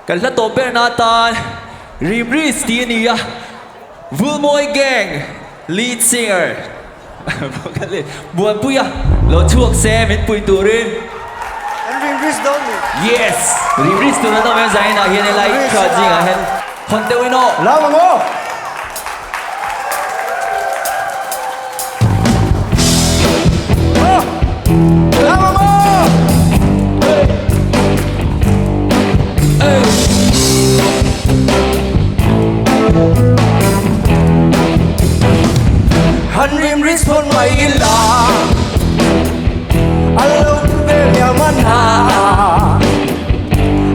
Kan la to Bernatan, Ribri Stinia, Vulmawi gang, lead singer. Buat puya, lo chhuak xe min pui turin. Ribri don't me. Yes, Ribri turin to men zain a hian lai charging a hen. Honte wino. Lawmna mo. Lawmna mo. Han rim ris pon mai la. Allo be ya mana.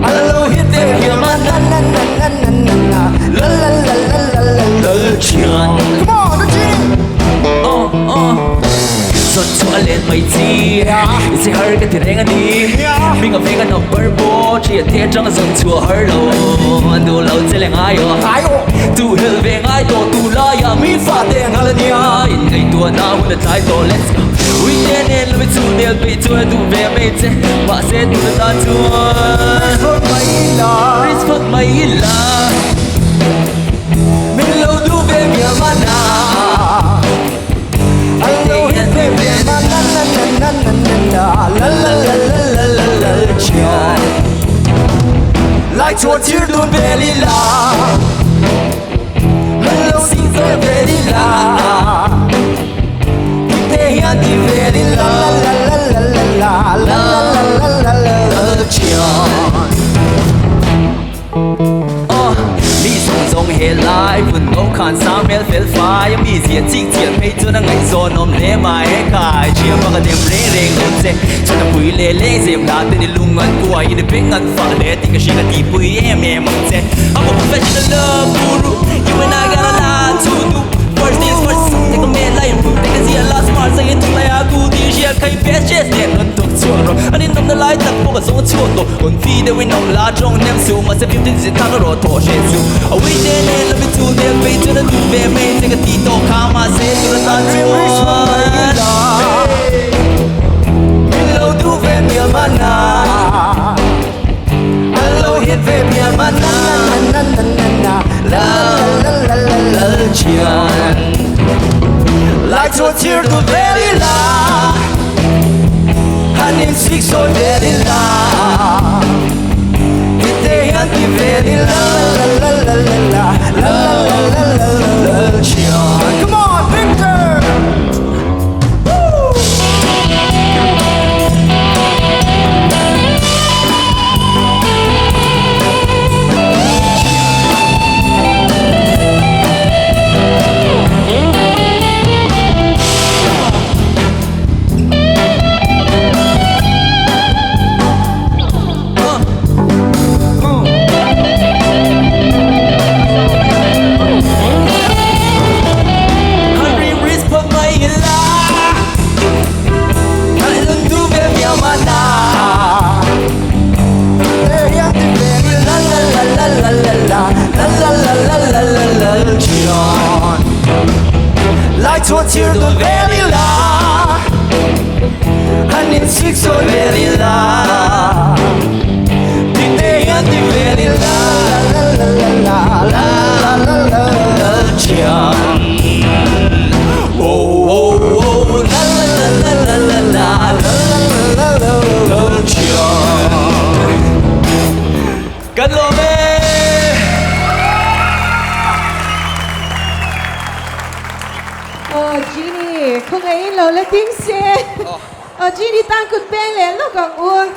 Allo hit de ya mana na na na na na. La la la la la la la. Come on, the Son chua lên mây chi, sẽ hơi cái tiền anh đi. Mình ở phía cái number bo, chỉ là thế trong dòng chùa hơi lâu. Anh đồ lâu sẽ là ai ở? Tu hiểu về ai tổ tu la ya mi pha tiền ngay là nia. In ngày tua na muốn là trái tổ let's go. We nên nên là tu nên bị chua tu về mây che, và sẽ tu là ta chua. Respect mày là, mình lâu tu về nhà mana. Allo hit de ya mana na na na na na. La la la la la la la. Like to tear to belly la. Hello, sing so very la. They are the very la la la la la la la la la la la. Mizo dòng hệ lại vun ngô khan sa mel fel fire mi diện chính diện hay cho nó ngày gió nôm lẽ mai khai chia mà cái đêm lê lê ngôn xe cho nó bụi lê lê dèm đá tên đi lung ngân qua y để bên ngân phẳng lẽ thì cái gì cái tí bụi em mong xe I'm a professional love guru you and I got a lot to do first things first take a man like you take a see a lot smart say into like a good dish yeah kai best chest nè ngân tục chua rồi anh đi nằm nó lại tập bộ cái giống chua tổ còn phi để we nằm lá trong nem siêu mà sẽ phim tin gì thằng nó rồi thổ sẽ siêu a we nên nên là mình tu để về cho nó tu về mình take a tí tổ khám mà sẽ tu nó tan chua mình lâu tu về nhà mana. Allo hit về nhà mana na na na na la la la la la la. Like to tear to very la. And in six so very la. They are the very la la la la la la la la la la. Come on, Victor. Like to tear the very la. And in six so very la. They are the very la la la la la la la la. Oh oh oh la la la la la la la la la la. Cần lô mê. Gnie, không ấy lâu là tiếng xe. Gnie tăng cụt bên lên nó còn uống.